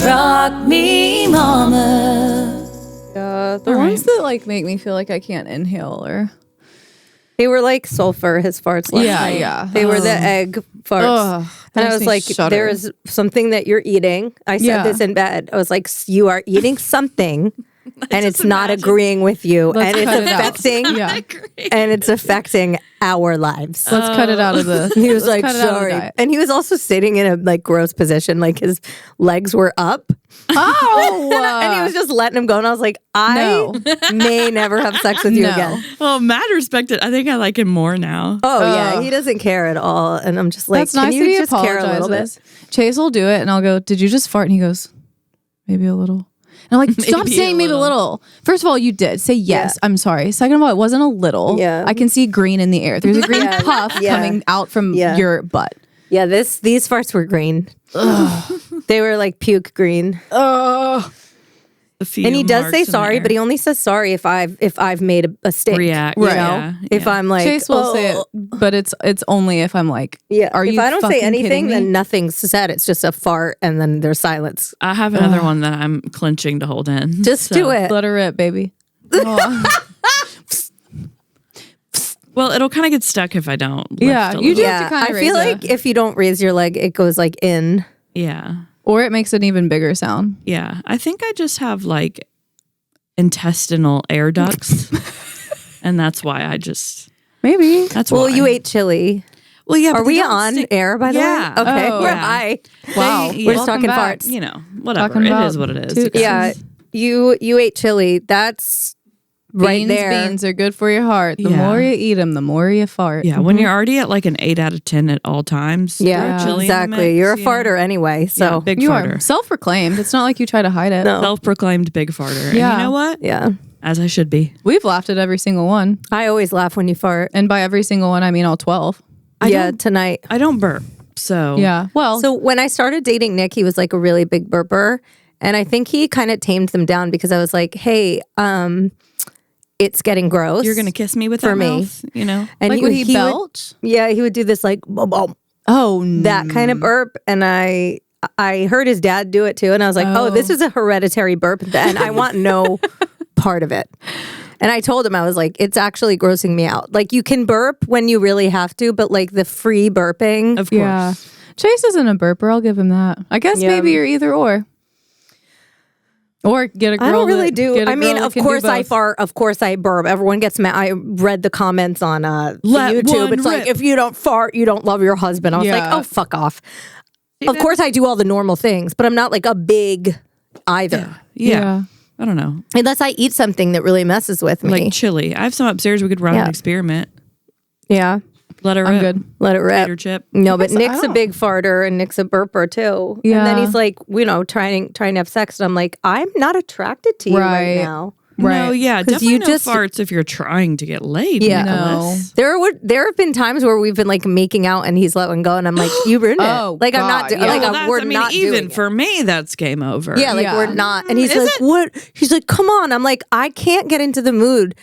rock me, mama. The ones that like make me feel like I can't inhale or They were like sulfur, his farts last night. Yeah. They were the egg farts. And I was like, there is something that you're eating. I said this in bed. I was like, you are eating something and it's not agreeing with you. Let's and it's cut affecting Yeah. and it's affecting our lives. Let's cut it out of the He was like, cut it out of the sorry. diet. And he was also sitting in a like gross position, like his legs were up. Oh, And he was just letting him go. And I was like, I may never have sex with you again. Well, Matt respected. I think I like him more now. Oh, yeah. He doesn't care at all. And I'm just like, That's nice can that you he just care a little bit? Chase will do it, and I'll go, did you just fart? And he goes, maybe a little. And I'm like, stop saying maybe a little. First of all, you did. Say yes. I'm sorry. Second of all, it wasn't a little. Yeah. I can see green in the air. There's a green puff coming out from your butt. Yeah, these farts were green. They were like puke green. And he does say sorry, but he only says sorry if I've made a stink. React, you right. know? Yeah, if I'm like, Chase will say it, but it's only if I'm like, are you? If I don't say fucking anything, kidding me? then nothing's said. It's just a fart, and then there's silence. I have another one that I'm clenching to hold in. Just do it. Let her rip, baby. Well, it'll kind of get stuck if I don't. Lift Yeah, a you do little. have to kind I of feel raise like if you don't raise your leg, it goes like in. Yeah. or it makes an even bigger sound. Yeah. I think I just have like intestinal air ducts. And that's why I just. Maybe. That's why. Well, you ate chili. Well, yeah. Are we on air, by the Yeah. way? Okay. Oh, We're yeah. high. Wow. They- We're just Welcome talking back. farts. You know, whatever. Talking It about is what it is. two- Yeah. You ate chili. That's right there. Beans are good for your heart. The Yeah. more you eat them, the more you fart. Yeah. When you're already at like an 8 out of 10 at all times. Yeah, throw chili in the exactly. mix, You're a you know? farter anyway. So Yeah, big You farter. are self-proclaimed. It's not like you try to hide it. No. Self-proclaimed big farter. Yeah. And you know what? yeah. As I should be. We've laughed at every single one. I always laugh when you fart. And by every single one, I mean all 12. Tonight. I don't burp. So. Yeah. Well, So when I started dating Nick, he was like a really big burper. And I think he kind of tamed them down because I was like, hey, it's getting gross. You're going to kiss me with For that me. mouth, you know? And like when he would, belch? yeah, he would do this like, boom, boom, Oh, no. that kind of burp. And I heard his dad do it too. And I was like, oh, this is a hereditary burp. And I want no part of it. And I told him, I was like, it's actually grossing me out. Like you can burp when you really have to, but like the free burping. Of course. Yeah. Chase isn't a burper. I'll give him that. I guess Yeah. maybe you're either or. Or get a girl. I don't really that- do. get a I mean, girl that of can do course I both. fart. Of course I burp. Everyone gets mad. I read the comments on Let YouTube. one It's like, rip. if you don't fart, you don't love your husband. I was like, Yeah. oh, fuck off. Of course I do all the normal things, but I'm not like a big either. Yeah. I don't know. Unless I eat something that really messes with me. Like chili. I have some upstairs. We could run Yeah. an experiment. yeah. Let her I'm rip. good. Let it rip. Tater chip. No, but guess I Nick's a don't- big farter and Nick's a burper too. Yeah. And then he's like, you know, trying to have sex. And I'm like, I'm not attracted to you right, Right. now. Right. No, yeah. 'Cause Definitely you no just- farts if you're trying to get laid. Yeah. Nicholas. There have been times where we've been like making out and he's letting go and I'm like, you ruined Oh, it. Like I'm not God, doing yeah. like Well, that's- we're I mean, not even doing it. for me, that's game over. Yeah, like Yeah. we're not. And he's Is like, it? what? He's like, come on. I'm like, I can't get into the mood.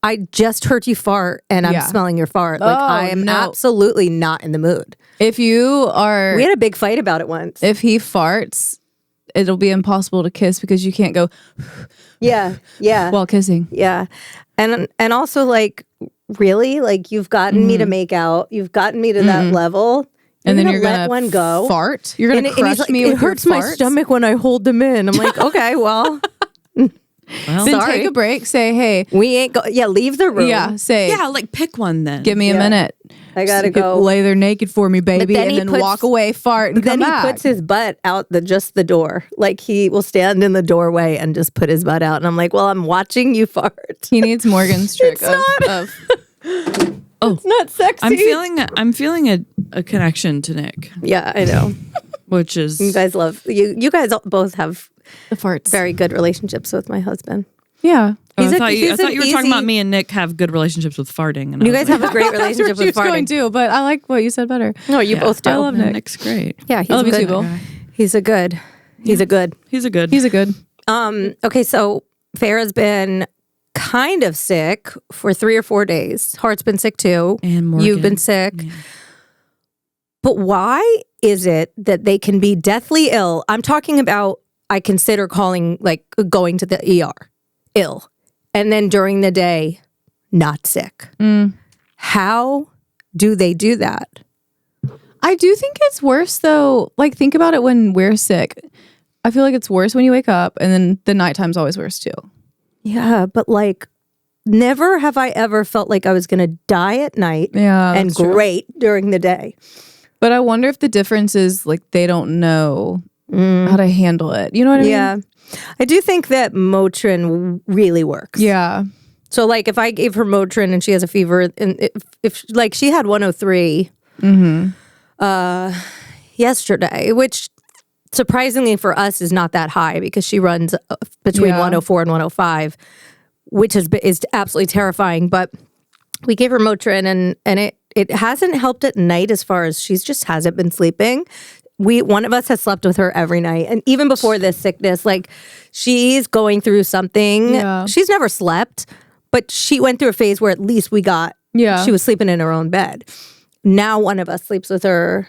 I just heard you fart and I'm Yeah. smelling your fart. Like Oh, I am no. absolutely not in the mood. If you are, We had a big fight about it once. if he farts, it'll be impossible to kiss because you can't go Yeah. Yeah. while kissing. Yeah. And also like really like you've gotten me to make out. You've gotten me to that level. And then gonna you're let gonna one go. fart. You're gonna And he's crush like, me it with your hurts my farts? stomach when I hold them in. I'm like, okay, well, Well, Then Sorry. take a break. Say, hey, we ain't go. Yeah, leave the room. yeah. Say, yeah, like pick one then. give me a Yeah. minute. I gotta So you could go. lay there naked for me, baby, then and he then puts- walk away, fart, and Then come he back. puts his butt out just the door. Like he will stand in the doorway and just put his butt out. And I'm like, well, I'm watching you fart. He needs Morgan's trick of It's not sexy. I'm feeling a connection to Nick, Yeah, I know. which is You guys love you. You guys both have the farts. very good relationships with my husband. Yeah. He's I thought you he's were an talking easy- about me and Nick have good relationships with farting. And You guys have a great relationship She with was going farting. to, but I like what you said better. No, you both do. I love Nick. Nick's great. Yeah, he's I love a you good. too, Bill. He's a good. He's a good. He's a good. He's a good. Okay, so Farah's been kind of sick for 3 or 4 days. Hart's been sick too. And Morgan. You've been sick. Yeah. But why is it that they can be deathly ill? I'm talking about, I consider calling, like going to the ER, ill. And then during the day, not sick. How do they do that? I do think it's worse though. Like, think about it when we're sick. I feel like it's worse when you wake up, and then the nighttime's always worse too. Yeah, but like, never have I ever felt like I was going to die at night and great during the day. But I wonder if the difference is like they don't know how to handle it. You know what I mean? Yeah. I do think that Motrin really works. Yeah. So like if I gave her Motrin and she has a fever, and if like she had 103 yesterday, which surprisingly for us is not that high because she runs between 104 and 105, which is absolutely terrifying. But we gave her Motrin and it hasn't helped at night as far as she's just hasn't been sleeping. One of us has slept with her every night. And even before this sickness, like she's going through something. Yeah. She's never slept, but she went through a phase where at least she was sleeping in her own bed. Now one of us sleeps with her.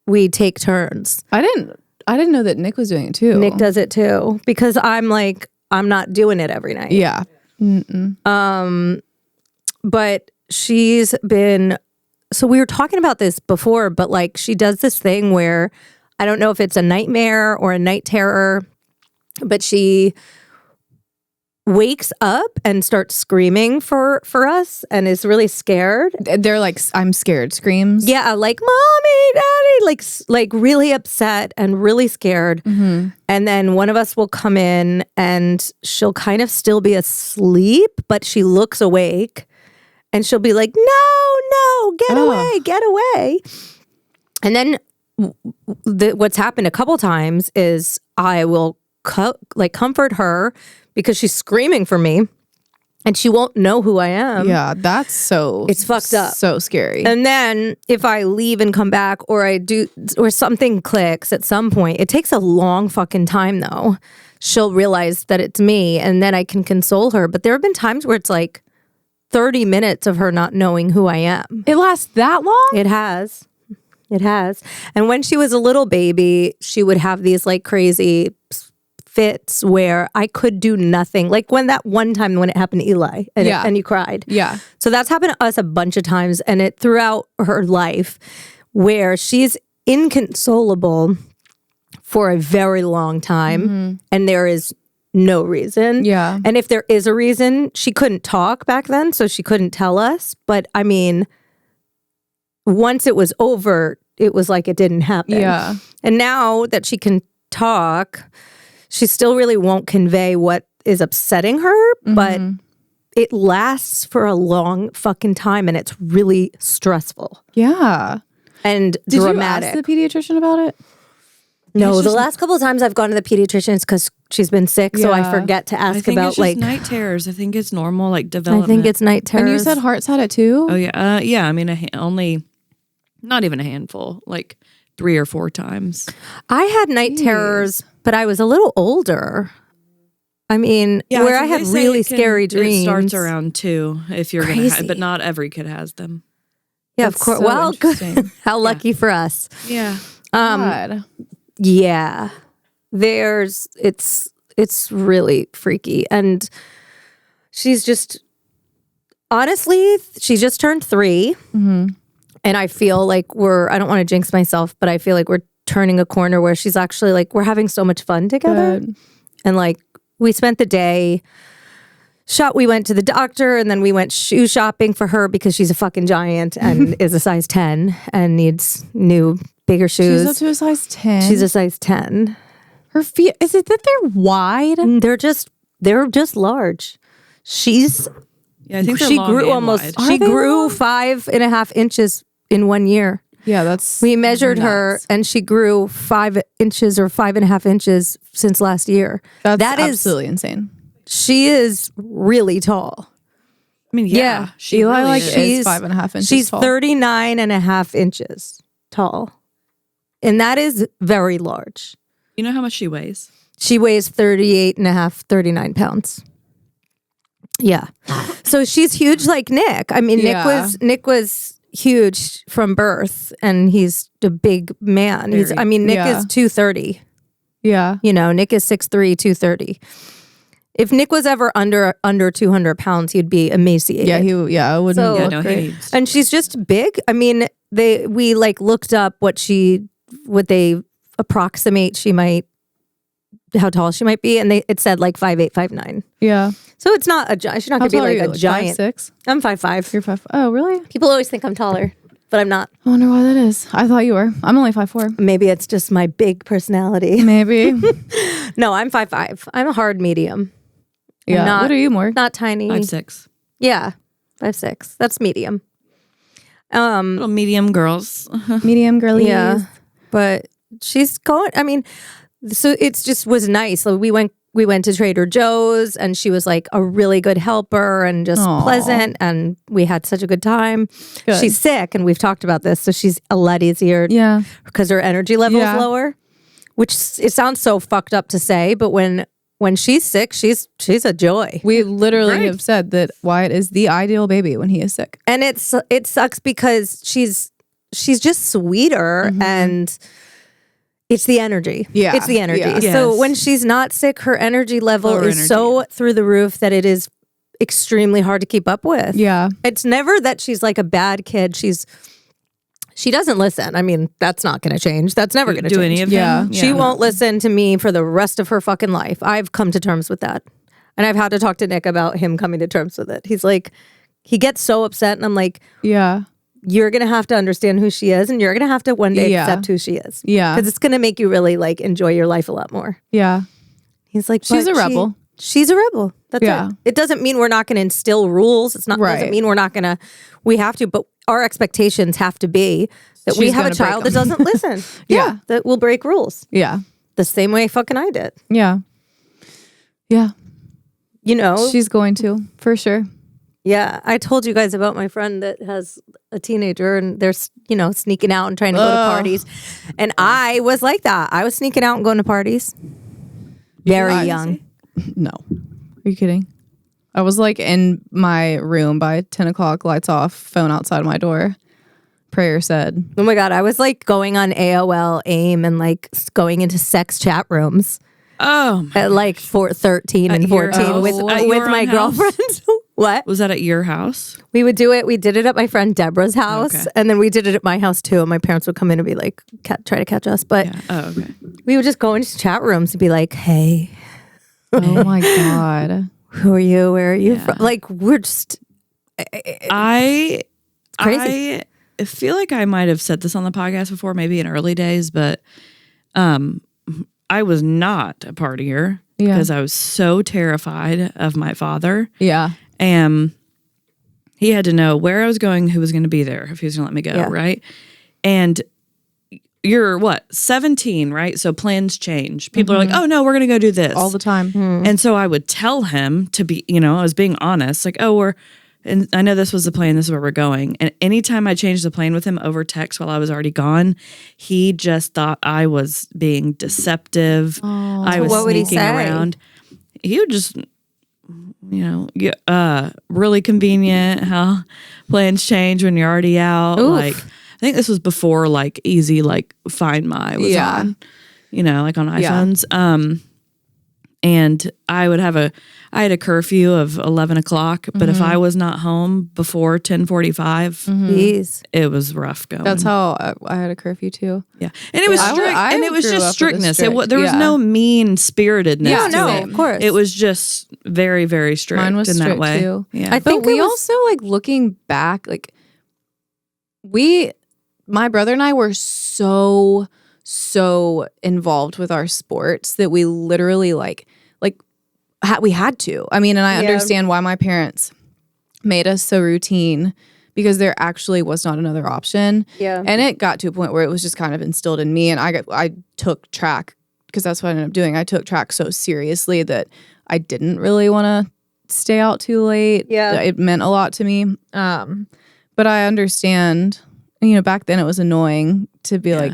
We take turns. I didn't know that Nick was doing it too. Nick does it too because I'm not doing it every night. Yeah. But she's been, so we were talking about this before, but like she does this thing where I don't know if it's a nightmare or a night terror, but she wakes up and starts screaming for us and is really scared. They're like, I'm scared screams. Yeah, like mommy, daddy, like really upset and really scared. And then one of us will come in and she'll kind of still be asleep, but she looks awake and she'll be like, no, get away. And then what's happened a couple times is I will comfort her because she's screaming for me and she won't know who I am. Yeah, it's fucked up. So scary. And then if I leave and come back or something clicks at some point, it takes a long fucking time though. She'll realize that it's me and then I can console her. But there have been times where it's like 30 minutes of her not knowing who I am. It lasts that long? It has. And when she was a little baby, she would have these like crazy fits where I could do nothing. Like when it happened to Eli and you cried. Yeah. So that's happened to us a bunch of times and it throughout her life where she's inconsolable for a very long time and there is no reason. Yeah. And if there is a reason, she couldn't talk back then, so she couldn't tell us. But I mean, once it was over, it was like it didn't happen. Yeah. And now that she can talk, she still really won't convey what is upsetting her, but it lasts for a long fucking time and it's really stressful. Yeah. And Did dramatic. you ask the pediatrician about it? No, the last couple of times I've gone to the pediatricians because she's been sick, so I forget to ask about it's just night terrors. I think it's normal, like development. I think it's night terrors. And you said Heart's had it too? Oh yeah, yeah. I mean, only not even a handful, like 3 or 4 times. I had night terrors, but I was a little older. I mean, where I had really scary dreams. It starts around 2 if you're going to, but not every kid has them. Yeah, of course. So well, how lucky for us. Yeah. God. Yeah. It's really freaky. And she's just, honestly, she just turned 3. And I feel like I don't want to jinx myself, but I feel like we're turning a corner where she's actually like, we're having so much fun together. Good. And like, we spent the day, we went to the doctor and then we went shoe shopping for her because she's a fucking giant and is a size 10 and needs new, bigger shoes. She's up to a size 10. She's a size 10. Her feet, is it that they're wide? They're just large. I think she grew almost, she grew 5.5 inches in 1 year. Yeah, that's we measured her and she grew 5 inches or 5.5 inches since last year. That's absolutely insane. She is really tall. I mean, yeah. She Eli is 5.5 inches she's tall. 39.5 inches tall. And that is very large. You know how much she weighs? She weighs 39 pounds. Yeah. So she's huge like Nick. I mean, Nick was huge from birth, and he's a big man. Nick is 230. Yeah. You know, Nick is 6'3", 230. If Nick was ever under 200 pounds, he'd be emaciated. Yeah, I wouldn't So- look no, great. And she's just big. I mean, we like looked up what they approximate how tall she might be, and it said like 5'8", 5'9". Yeah. So it's not she's not How gonna be tall are like you? a giant. 5'6"? I'm 5'5". You're 5'. Oh, really? People always think I'm taller, but I'm not. I wonder why that is. I thought you were. I'm only 5'4". Maybe it's just my big personality. Maybe. No, I'm 5'5". I'm a hard medium. Yeah. Not- What are you, Morg? Not tiny. 5'6". Yeah, 5'6". That's medium. Little medium girls. Medium girly. Yeah, but she's going. I mean, so it's just was nice. So we went to Trader Joe's, and she was like a really good helper and just Aw. pleasant, and we had such a good time. Good. She's sick, and we've talked about this, so she's a lot easier Yeah. because her energy level Yeah. is lower. Which it sounds so fucked up to say, but when she's sick, she's a joy. We literally Great. have said that Wyatt is the ideal baby when he is sick. And it sucks because she's just sweeter and it's the energy. Yeah. It's the energy. Yeah. So Yes. when she's not sick, her energy level Lower is energy. so through the roof that it is extremely hard to keep up with. Yeah. It's never that she's like a bad kid. She doesn't listen. I mean, that's not going to change. That's never going to Do change. any of Yeah. them? She won't listen to me for the rest of her fucking life. I've come to terms with that. And I've had to talk to Nick about him coming to terms with it. He's like, he gets so upset, and I'm like, Yeah. you're going to have to understand who she is, and you're going to have to one day Yeah. accept who she is. Yeah. Because it's going to make you really like enjoy your life a lot more. Yeah. He's like, She's "But a rebel." She's a rebel. That's Yeah. it. It doesn't mean we're not going to instill rules. It's not doesn't Right. mean we're not going to. We have to, but our expectations have to be that we She's have a gonna break child that them. doesn't listen. Yeah. that will break rules Yeah. the same way fucking I did. Yeah. Yeah. You know, She's going to, for sure. yeah. I told you guys about my friend that has a teenager, and they're sneaking out and trying to go to parties, and I was like that. I was sneaking out and going to parties. Very young. No. Are you kidding? I was like in my room by 10 o'clock, lights off, phone outside my door. Prayer said. Oh my God. I was like going on AOL, AIM, and like going into sex chat rooms Oh, at like 13 and At your 14 house? with At your my own house? girlfriend. What? was that at your house? We would do it. We did it at my friend Deborah's house. Okay. And then we did it at my house too. And my parents would come in and be like, try to catch us. But Yeah. Oh, okay. we would just go into chat rooms and be like, hey, Oh my God. who are you? Where are you from? Like, we're just I crazy. I feel like I might have said this on the podcast before, maybe in early days, but I was not a partier Yeah. because I was so terrified of my father. Yeah. And he had to know where I was going, who was going to be there, if he was going to let me go, Yeah. right? And you're what, 17, right? So plans change. People are like, oh no, we're going to go do this. All the time. And so I would tell him to be, I was being honest, like, oh, and I know this was the plan, this is where we're going. And anytime I changed the plan with him over text while I was already gone, he just thought I was being deceptive. I was What would he sneaking say? around. He would just, really convenient how plans change when you're already out. Oof. Like, I think this was before like easy, like Find My was Yeah. on, like on Yeah. iPhones. And I had a curfew of 11 o'clock, but if I was not home before 10:45, Jeez. it was rough going. That's how I had a curfew too. yeah. And it was I strict, I and it was grew up just with a strictness. strict- There was yeah. no mean spiritedness. Yeah, to no, it. of course. It was just very, very strict. Mine was in that strict way. too. Yeah. I But think we it was- also like looking back, like my brother and I were so involved with our sports that we literally we had to. I mean, and I Yeah. understand why my parents made us so routine because there actually was not another option. Yeah. And it got to a point where it was just kind of instilled in me, and I took track because that's what I ended up doing. I took track so seriously that I didn't really want to stay out too late. Yeah. It meant a lot to me. But I understand, back then it was annoying to be like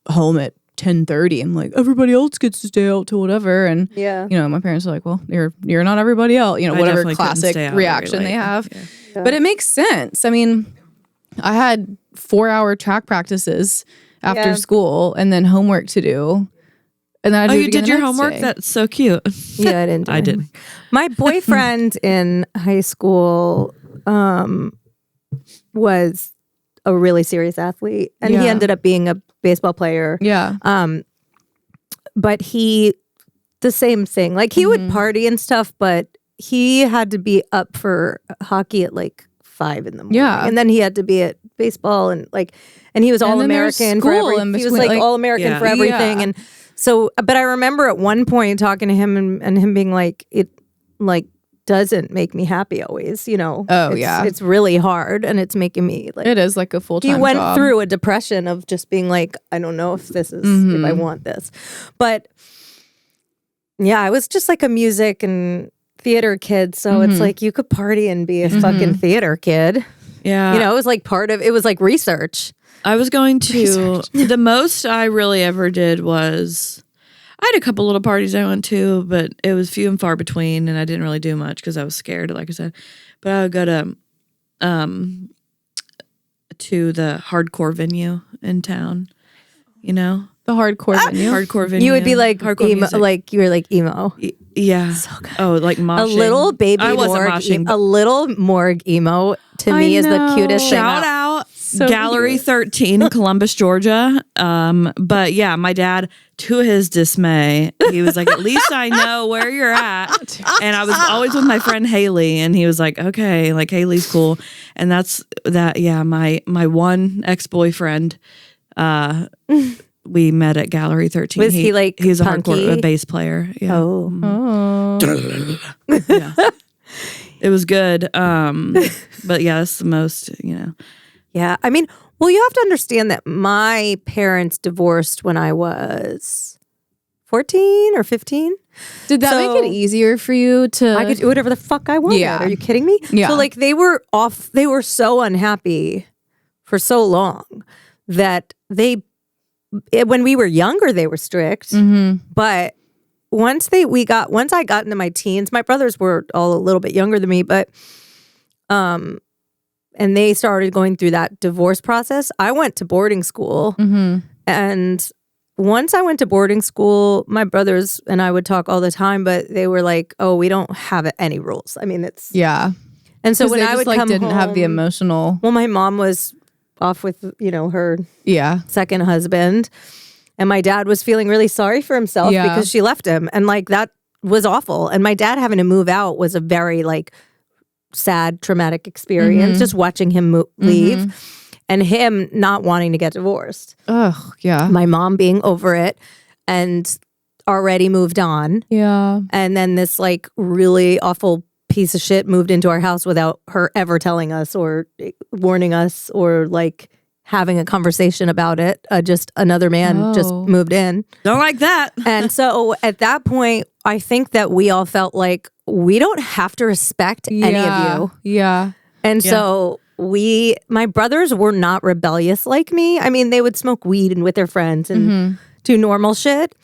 home at 10:30. I'm like, everybody else gets to stay out till whatever. And, Yeah. my parents are like, well, you're not everybody else, I whatever definitely couldn't classic stay out very reaction they late. have. Yeah. But it makes sense. I mean, I had 4-hour track practices after Yeah. school and then homework to do. And then I Oh, you did your homework? That's so cute. Yeah, I didn't. Do I did. anything. My boyfriend in high school was a really serious athlete, and he Yeah. ended up being a baseball player. Yeah. But the same thing. Like he would party and stuff, but he had to be up for hockey at like 5 in the morning. Yeah. And then he had to be at baseball and he was And all then there's American for school in he was between, like like- all American Yeah. for everything. Yeah. And so, but I remember at one point talking to him and him being like, it like doesn't make me happy always, you know. Oh, It's- yeah. It's really hard and it's making me like It is like a full-time he went job. through a depression of just being like, I don't know if this is if I want this. But yeah, I was just like a music and theater kid. So it's like you could party and be a fucking theater kid. Yeah. You know, it was like it was like research. I was going to, the most I really ever did was, I had a couple little parties I went to, but it was few and far between, and I didn't really do much because I was scared, like I said. But I would go to the hardcore venue in town, you know? The hardcore venue. Hardcore venue. You would be like hardcore emo, music. like you were like emo. Yeah. So good. Oh, like moshing. A little baby I wasn't Morg, moshing. a little Morg emo to I me is the know. cutest thing. Shout out So Gallery cute. 13 in Columbus, Georgia. But yeah, my dad, to his dismay, he was like, at least I know where you're at. And I was always with my friend Haley, and he was like, okay, like Haley's cool. And that's that, yeah, my one ex-boyfriend, we met at Gallery 13. Was he, like, he's a punky? hardcore bass player. Yeah. Oh. Yeah. It was good. But yeah, that's the most, you know. Yeah. I mean, well, you have to understand that my parents divorced when I was 14 or 15. Did that So- make it easier for you to? I could do whatever the fuck I wanted. Yeah. Are you kidding me? Yeah. So like they were so unhappy for so long that when we were younger, they were strict. But once I got into my teens, my brothers were all a little bit younger than me, but and they started going through that divorce process. I went to boarding school, and once I went to boarding school, my brothers and I would talk all the time, but they were like, "Oh, we don't have any rules." I mean, it's Yeah. and so 'Cause when they I just, would like come didn't have the home- emotional. Well, my mom was off with her Yeah. second husband, and my dad was feeling really sorry for himself Yeah. because she left him, and like that was awful. And my dad having to move out was a very like sad, traumatic experience. Just watching him leave, and him not wanting to get divorced. Ugh. Yeah. My mom being over it and already moved on, Yeah. and then this like really awful piece of shit moved into our house without her ever telling us or warning us or like having a conversation about it. Just another man just Oh. moved in. Don't like that. And so at that point, I think that we all felt like we don't have to respect any of you. Yeah. And so my brothers were not rebellious like me. I mean, they would smoke weed and with their friends and do normal shit,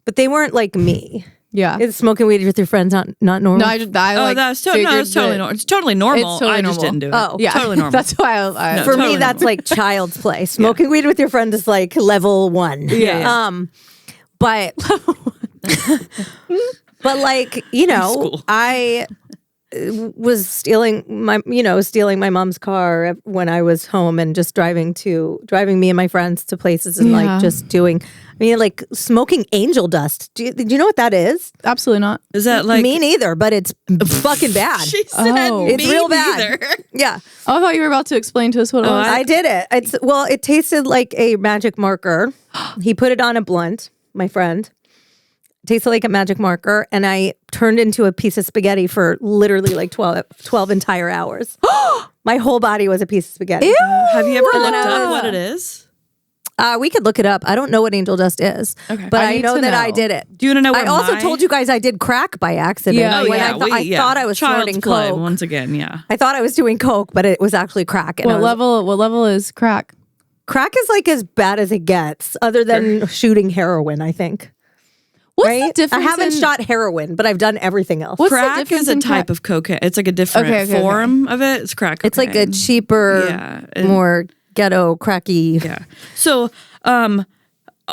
but they weren't like me. Yeah. Is smoking weed with your friends not normal? No, I Oh, like, that's figured it's totally that- normal. It's totally normal. It's totally I just normal. didn't do it. Oh, Yeah. Totally normal. That's why I No, For totally me, that's like child's play. Smoking weed with your friend is like level 1. Yeah. But but like, you know, School. I was stealing my mom's car when I was home and just driving me and my friends to places and Yeah. like just doing, like smoking angel dust. Do you know what that is? Absolutely not. Is that like Me neither, but it's fucking bad. she said? Oh. It's me real bad. neither. Yeah. Oh, I thought you were about to explain to us what it was. I did it. It tasted like a magic marker. He put it on a blunt, my friend. Tasted like a magic marker, and I turned into a piece of spaghetti for literally like 12 entire hours. My whole body was a piece of spaghetti. Have you ever Well, looked no. up what it is? We could look it up. I don't know what angel dust is, Okay. but I I need know to that I know. did it. Do you want to know I what also my- told you guys I did crack by accident. Yeah, when yeah, I thought I was Child's snorting play, coke. once again. Yeah. I thought I was doing coke, but it was actually crack. And I What was- level is crack? Crack is like as bad as it gets, other than shooting heroin, I think. What's right? the difference? I haven't in- shot heroin, but I've done everything else. What's the Crack difference is a in type of cocaine. It's like a different Okay. form of it. It's crack. It's like a cocaine. cheaper, Yeah, and- more ghetto, cracky. Yeah. So,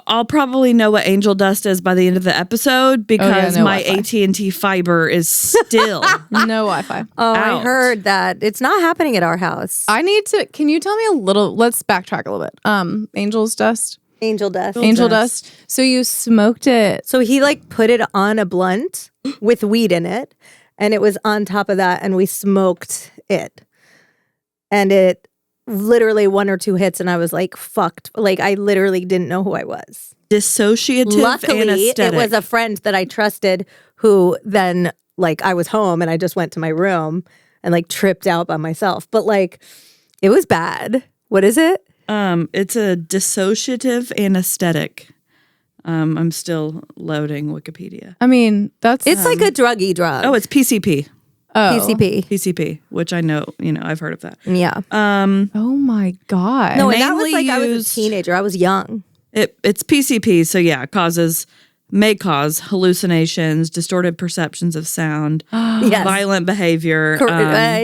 I'll probably know what angel dust is by the end of the episode because no my Wi-Fi. AT&T fiber is still No Wi-Fi. Oh, out. I heard that. It's not happening at our house. I need to. Can you tell me a little? Let's backtrack a little bit. Angel's dust. Angel dust. Angel dust. So you smoked it. So he like put it on a blunt with weed in it, and it was on top of that, and we smoked it. And it literally 1 or 2 hits, and I was like fucked. Like I literally didn't know who I was. dissociative Luckily, anesthetic. it was a friend that I trusted who then like I was home and I just went to my room and like tripped out by myself. But like it was bad. What is it? It's a dissociative anesthetic. I'm still loading Wikipedia. I mean, that's It's like a druggy drug. Oh, it's PCP. PCP. PCP, which I know, I've heard of that. Yeah. Oh my god. No, and that was mainly like I was a used- teenager. I was young. It's PCP, so yeah, may cause hallucinations, distorted perceptions of sound, Yes. violent behavior.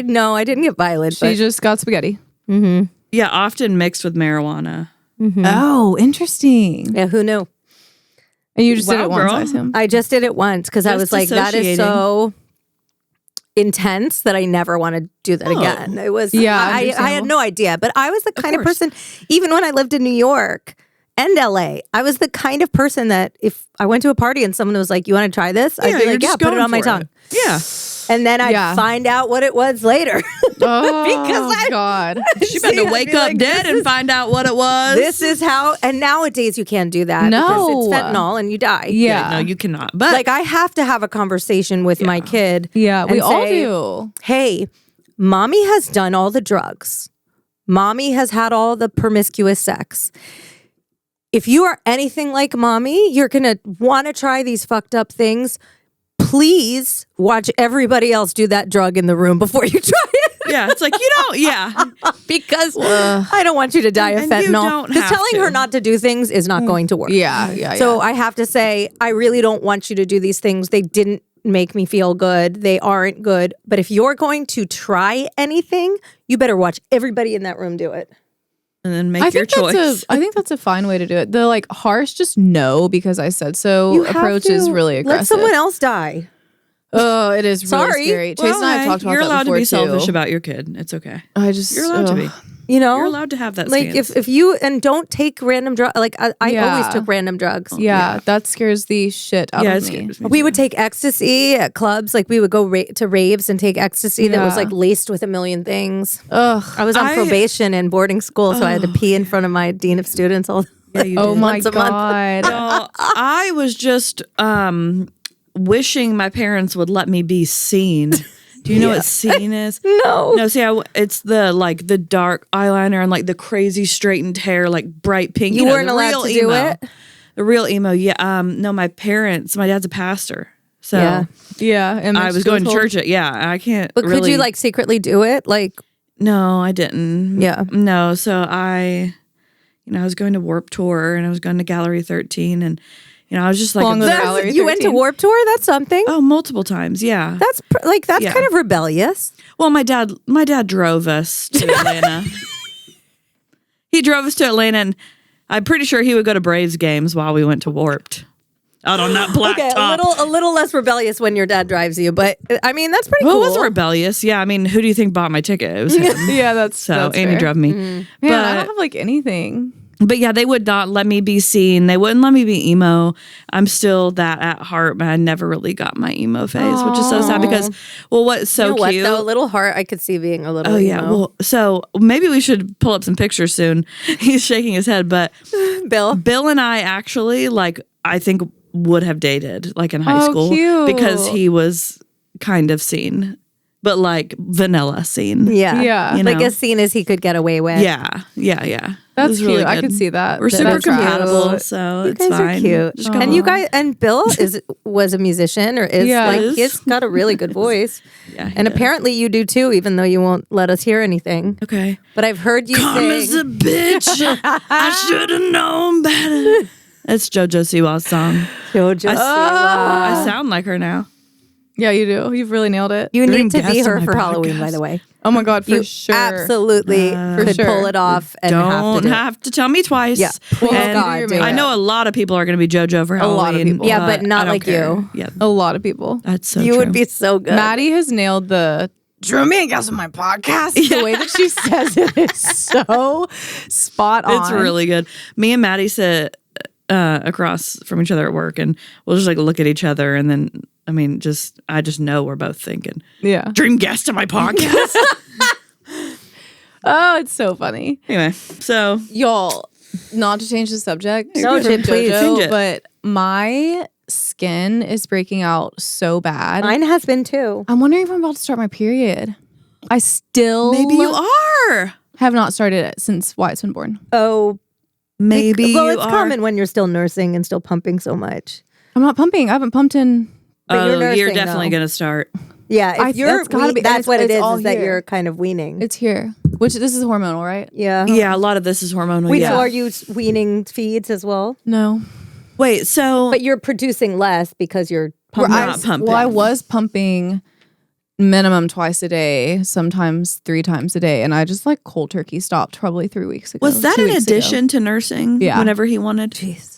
No, I didn't get violent. She just got spaghetti. Yeah, often mixed with marijuana. Oh, interesting. Yeah, who knew? And you just did Wow, it once, girl. I assume. I just did it once because I Just was like, that is so intense that I never want to do that again. It was, Yeah, I had understandable. no idea, but I was the kind of course. person, even when I lived in New York and LA, I was the kind of person that if I went to a party and someone was like, you want to try this? I'd be you're like, yeah, just put it going on my for tongue. Yeah. And then I'd Yeah. find out what it was later. Oh, Because I- God. She about See, to I'd wake be up like, dead and find out what it was. This is how, and nowadays you can't do that. No. Because it's fentanyl and you die. Yeah. No, you cannot. But Like I have to have a conversation with my kid. Yeah, we and all say, do. Hey, mommy has done all the drugs. Mommy has had all the promiscuous sex. If you are anything like mommy, you're going to want to try these fucked up things. Please watch everybody else do that drug in the room before you try it. yeah, it's like, Because I don't want you to die of And you fentanyl. don't Because have telling to. her not to do things is not going to work. Yeah. So I have to say, I really don't want you to do these things. They didn't make me feel good. They aren't good. But if you're going to try anything, you better watch everybody in that room do it. and then make I your think choice. I think that's a fine way to do it. The like harsh, just no because I said so You have approach to is really aggressive. Let someone else die. Oh, it is really Sorry. scary. Chase and I have talked about you're that allowed to before, be selfish too. about your kid. It's okay. I just You're allowed to be. You know? You're allowed to have that Like stance. if you and don't take random drugs. Like I Yeah. always took random drugs. Yeah, that scares the shit out yeah, of it me. scares me. We would take ecstasy at clubs. Like we would go to raves and take ecstasy that was Yeah. like laced with a million things. Ugh. I was on I- probation in boarding school, so I had to pee in front of my dean of students all. Yeah, you Oh did. my Once a month. god. Well, I was just wishing my parents would let me be seen. Do you know what seen is? No. See, it's the dark eyeliner and like the crazy straightened hair, like bright pink. You weren't the allowed real to do emo. it? The real emo. Yeah. No, my dad's a pastor. So Yeah. Yeah, and I was going to church. I can't. But really, could you like secretly do it? Like, No, I didn't. Yeah. No. So I was going to Warp Tour and I was going to Gallery 13 and I was just like, Along with Gallery you went to 13. Warp Tour? That's something. oh, multiple times. Yeah. That's Yeah. kind of rebellious. Well, my dad drove us to Atlanta. He drove us to Atlanta, and I'm pretty sure he would go to Braves games while we went to Warped. Out on that black Okay, top. a little less rebellious when your dad drives you, but I mean that's pretty Well, cool. it wasn't rebellious. Yeah, I mean, who do you think bought my ticket? It was him. Yeah, that's So that's Andy fair. drove me. Man, but, I don't have like anything. but yeah, they would not let me be seen. They wouldn't let me be emo. I'm still that at heart, but I never really got my emo phase, which is so sad because, well, what's so You know what, cute. though? A little heart, I could see being a little. Oh yeah, emo. well, so maybe we should pull up some pictures soon. He's shaking his head, but Bill and I actually I think would have dated in high Oh, school cute. because he was kind of seen, but vanilla seen. Yeah, Yeah. You like know? as seen as he could get away with. Yeah. It That's was cute. really I good. could see that. We're super That's cute. compatible, so You it's guys fine. are cute. Just go And you on. guys and Bill was a musician or is Yeah. he's got a really good voice. Yeah, he And does. apparently you do too, even though you won't let us hear anything. Okay. But I've heard you Karma's a sing. bitch. I should have known better. It's JoJo Siwa's song. JoJo I sound like her now. Yeah, you do. You've really nailed it. You need to be guest on her my for Halloween, podcast. by the way. Oh my God, for You sure. absolutely could sure. pull it off and Don't have to do it. tell me twice. Yeah. Please, And God, do I it. know a lot of people are going to be JoJo for Halloween. lot of people. Yeah, but not I don't like care. you. Yeah, A lot of people. that's so You true. would be so good. Maddie has nailed the "Drew me a guest on my podcast." The way that she says it is so spot on. It's really good. Me and Maddie sit across from each other at work, and we'll just like look at each other, and then I just know we're both thinking, Yeah. dream guest on my podcast. Oh, it's so funny. Anyway, so Y'all, not to change the subject. No, from please. JoJo, Change it. but my skin is breaking out so bad. Mine has been too. I'm wondering if I'm about to start my period. I still maybe you are. have not started it since Wyatt's been born. Oh, Maybe well, you it's are. common when you're still nursing and still pumping so much. I'm not pumping. I haven't pumped in. But you're Oh, nursing, you're definitely though. going to start. Yeah, I- if you're that's gotta be- that's it's- what it it's is. all Is that here. you're kind of weaning? It's here. Which this is hormonal, right? Yeah. Yeah, a lot of this is hormonal. Wait, yeah. so are you weaning feeds as well? No. Wait, so But you're producing less because you're Where pumping. not pumping. Well, I was pumping minimum twice a day, sometimes 3 times a day, and I just like cold turkey stopped probably 3 weeks ago. was that 2 in weeks ago. addition to nursing? Yeah. Whenever he wanted. Jeez.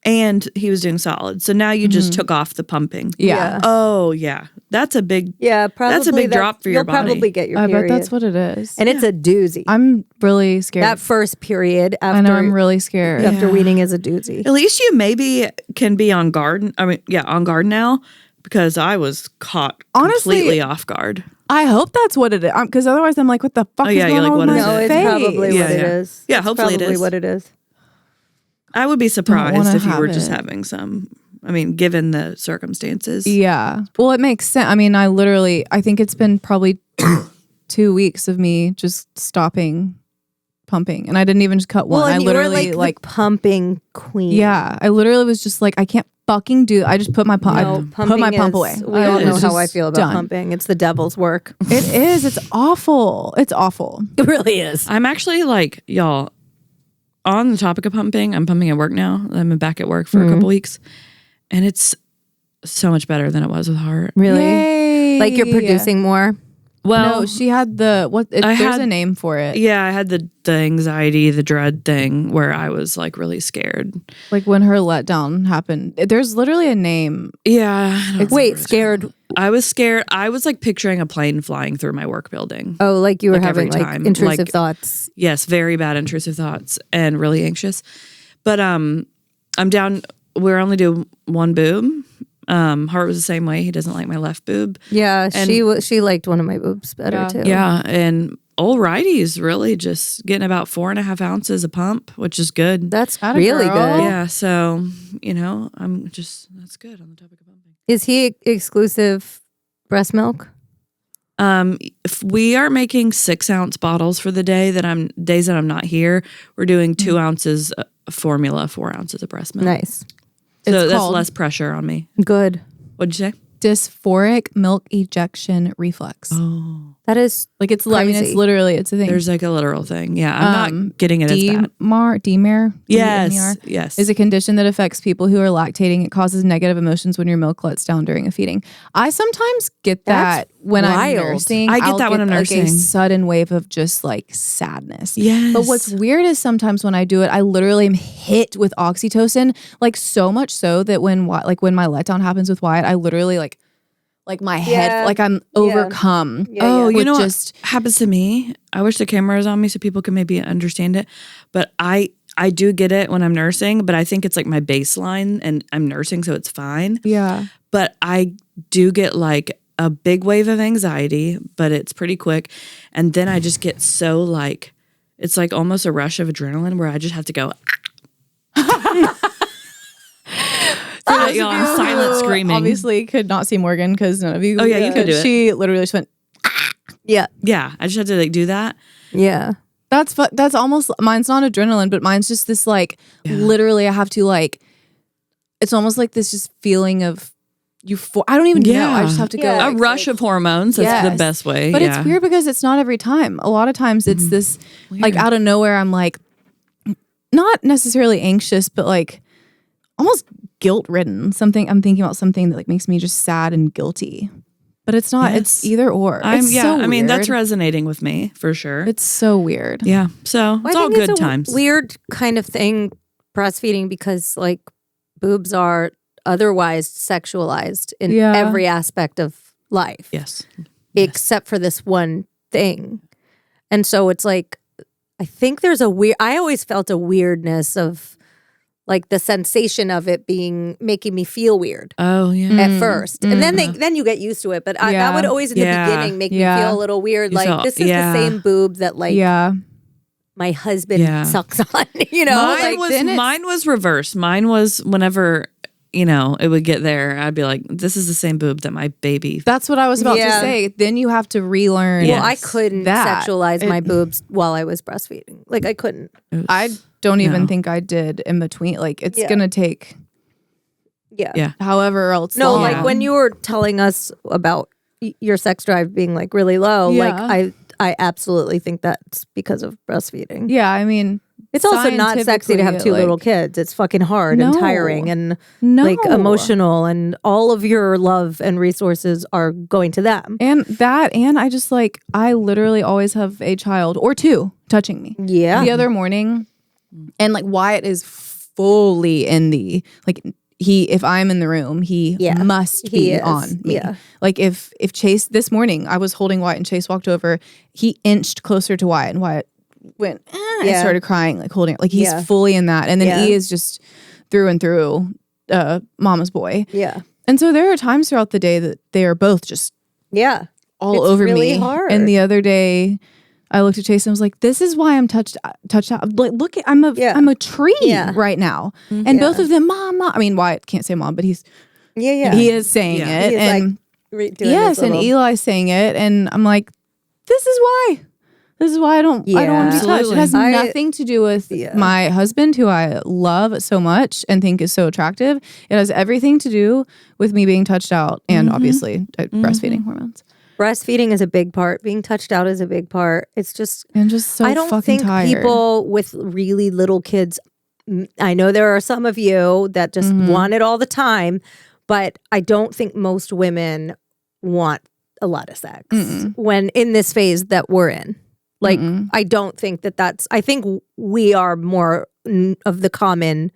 And he was doing solid. So now you just took off the pumping. Yeah. Oh, yeah. That's a big. Yeah, probably. That's a big drop for your You'll body. probably get your I period. bet that's what it is. And it's a doozy. I'm really scared. That first period I know I'm after really scared. after weaning is a doozy. At least you maybe can be on guard. On guard now because I was caught Honestly, completely off guard. I hope that's what it is. Because otherwise I'm like, what the fuck Oh, is yeah, going you're like, on what with is my No, it's face? probably Yeah, what it yeah. is. Yeah, It's hopefully it probably is. what it is. I would be wanna surprised if you were have just it. having some. Given the circumstances. Yeah. Well, it makes sense. I think it's been probably 2 weeks of me just stopping pumping. And I didn't even just cut one. Well, and I you were literally like the pumping queen. yeah, I literally was just like, I can't fucking do. I just put my pump. No, I put pumping my pump is- away. We all know It's how I just feel about done. pumping. It's the devil's work. It is. It's awful. It's awful. It really is. I'm actually like, y'all, on the topic of pumping, I'm pumping at work now. I'm back at work for a couple weeks. And it's so much better than it was with heart. Really? Yay. Like you're producing more. Well, No, she had the what? I There's had- a name for it. yeah, I had the anxiety, the dread thing where I was like really scared. Like when her letdown happened. There's literally a name. Yeah. I don't Wait, remember. scared. I was scared. I was like picturing a plane flying through my work building. Oh, like you were Like every having like time, intrusive like- thoughts. Yes, very bad intrusive thoughts and really anxious. But I'm down. We're only doing one boob. Hart was the same way. He doesn't like my left boob. Yeah, And- she liked one of my boobs better Yeah. too. Yeah, and old righty's really just getting about 4.5 ounces a pump, which is good. That's Atta really girl. good. Yeah, so that's good on the topic of pumping. Is he exclusive breast milk? If we are making 6-ounce bottles for the days that I'm not here, we're doing 2 ounces formula, 4 ounces of breast milk. Nice. So It's that's called- less pressure on me. Good. What'd you say? Dysphoric milk ejection reflex. Oh, That is Like it's Crazy. it's a thing. there's like a literal thing. Yeah, I'm not getting it as that. DMAR. Yes, yes. Is a condition that affects people who are lactating. It causes negative emotions when your milk lets down during a feeding. I sometimes get that That's when I'm wild. nursing. I get I'll that when I'm like nursing. a sudden wave of just like sadness. Yes. But what's weird is sometimes when I do it, I literally am hit with oxytocin, like so much so that when my letdown happens with Wyatt, I literally like my head, Yeah. like I'm overcome. Oh, you with know just what happens to me? I wish the camera was on me so people can maybe understand it. But I do get it when I'm nursing, but I think it's like my baseline and I'm nursing, so it's fine. yeah. But I do get like a big wave of anxiety, but it's pretty quick. And then I just get so like, it's like almost a rush of adrenaline where I just have to go. For that, y'all, I'm silent Who screaming. Obviously, could not see Morgan because none of you. Oh, yeah, you could do it. She literally just went. yeah. Yeah, I just have to like do that. Yeah. That's almost mine's not adrenaline, but mine's just this like literally I have to like. It's almost like this just feeling of I don't even know. I just have to Yeah. go. A Like- rush of hormones. That's the Yes. best way. But yeah. it's weird because it's not every time. A lot of times it's this like out of nowhere. I'm like not necessarily anxious, but like almost guilt ridden. Something I'm thinking about something that like makes me just sad and guilty. But it's not. Yes. It's either or. It's so I mean, that's weird. resonating with me for sure. It's so weird. Yeah. So it's all good it's a times. Weird kind of thing, breastfeeding, because like boobs are otherwise sexualized in Yeah. every aspect of life. Yes. Except for this one thing. And so it's like, I think there's I always felt a weirdness of like the sensation of it making me feel weird Oh yeah. at first. And then you get used to it. But that would always in the Yeah. beginning make me Yeah. feel a little weird. You Like felt- this is yeah. the same boob that like Yeah. my husband Yeah. sucks on, you know? Mine was reversed. Mine was whenever, it would get there, I'd be like, this is the same boob that my baby. That's what I was about Yeah. to say. Then you have to relearn. Well, I couldn't that. sexualize my boobs while I was breastfeeding. Like I couldn't. I don't even No. think I did in between. Like it's Yeah. gonna take Yeah. Yeah. however else. No, long. like when you were telling us about your sex drive being like really low, Yeah. like I absolutely think that's because of breastfeeding. Yeah, I mean, It's also not sexy to have two like, little kids. It's fucking hard and No. tiring and No. like emotional, and all of your love and resources are going to them. And I just like, I literally always have a child or two touching me. Yeah. The other morning, and like Wyatt is fully in the, like, if I'm in the room, he Yeah. must He be is. on me. Yeah. Like if Chase, this morning, I was holding Wyatt and Chase walked over, he inched closer to Wyatt and Wyatt went, and Yeah. started crying, like holding it. Like he's Yeah. fully in that. And then Yeah. he is just through and through mama's boy. Yeah. And so there are times throughout the day that they are both just Yeah. all It's over really me. hard. And the other day, I looked at Chase and was like, "This is why I'm touched out. Like, look, I'm a tree Yeah. right now." And both of them, mom. I mean, Wyatt can't say mom, but he is saying Yeah. it, He's and doing yes, his and little- Eli's saying it, and I'm like, "This is why. This is why I don't want to be touched." It Absolutely. has nothing to do with Yeah. my husband, who I love so much and think is so attractive. It has everything to do with me being touched out, and obviously breastfeeding hormones. Breastfeeding is a big part. Being touched out is a big part. It's just And just so I don't fucking think tired. people with really little kids. I know there are some of you that just want it all the time, but I don't think most women want a lot of sex when in this phase that we're in. Like, I don't think that's. I think we are more of the common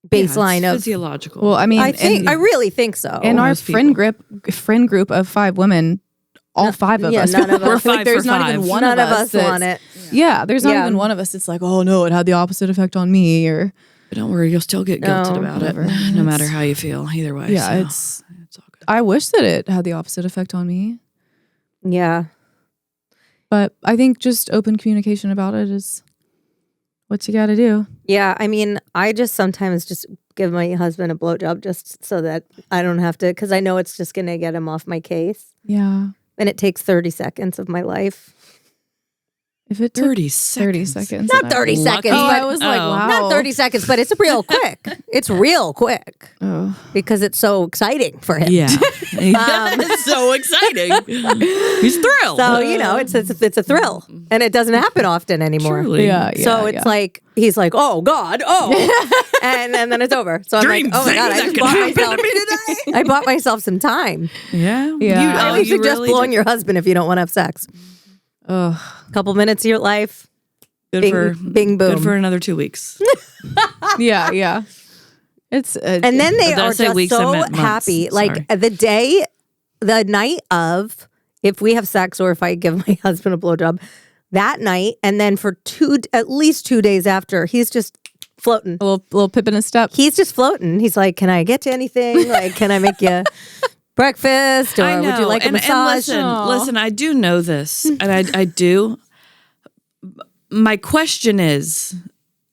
baseline Yeah, of. it's physiological. Well, I mean, I really think so. in our Most friend group of 5 women, all 5 of yeah, us, none of we're us. like, 5 there's for not even 5. one None of of us us that's- want it. Yeah, there's not Yeah. even one of us that's like, oh no, it had the opposite effect on me, or But don't worry, you'll still get guilted No, about whatever. it, no matter how you feel. Either way. yeah, so it's. all good. I wish that it had the opposite effect on me, Yeah. but I think just open communication about it is what you got to do. Yeah, I mean, I just sometimes just give my husband a blowjob just so that I don't have to, because I know it's just going to get him off my case. Yeah, And it takes 30 seconds of my life. if it took 30 30 seconds. seconds, Not 30 Lucky. seconds, Oh, but I was like, Oh. wow, not 30 seconds, but it's real quick. It's real quick Oh. because it's so exciting for him. Yeah. It's so exciting. He's thrilled. So, it's a thrill. And it doesn't happen often anymore. Truly. Yeah, So it's like, he's like, oh God, oh. and then it's over. So I'm Dream like, oh my God, I things just that bought can happen myself. to me today. I bought myself some time. Yeah. Yeah. I Oh, would suggest blowing your husband if you don't want to have sex. Ugh. A couple minutes of your life. Good Bing- for bing, boom. Good for another 2 weeks. yeah. It's And then they Did I are say just weeks? I so meant months. happy. Sorry. Like the night of, if we have sex or if I give my husband a blowjob, that night, and then for at least 2 days after, he's just floating. a little pip in his step. He's just floating. He's like, can I get you anything? Like, can I make you breakfast? Or I know. would you like a and massage? listen, I do know this. And I do. My question is,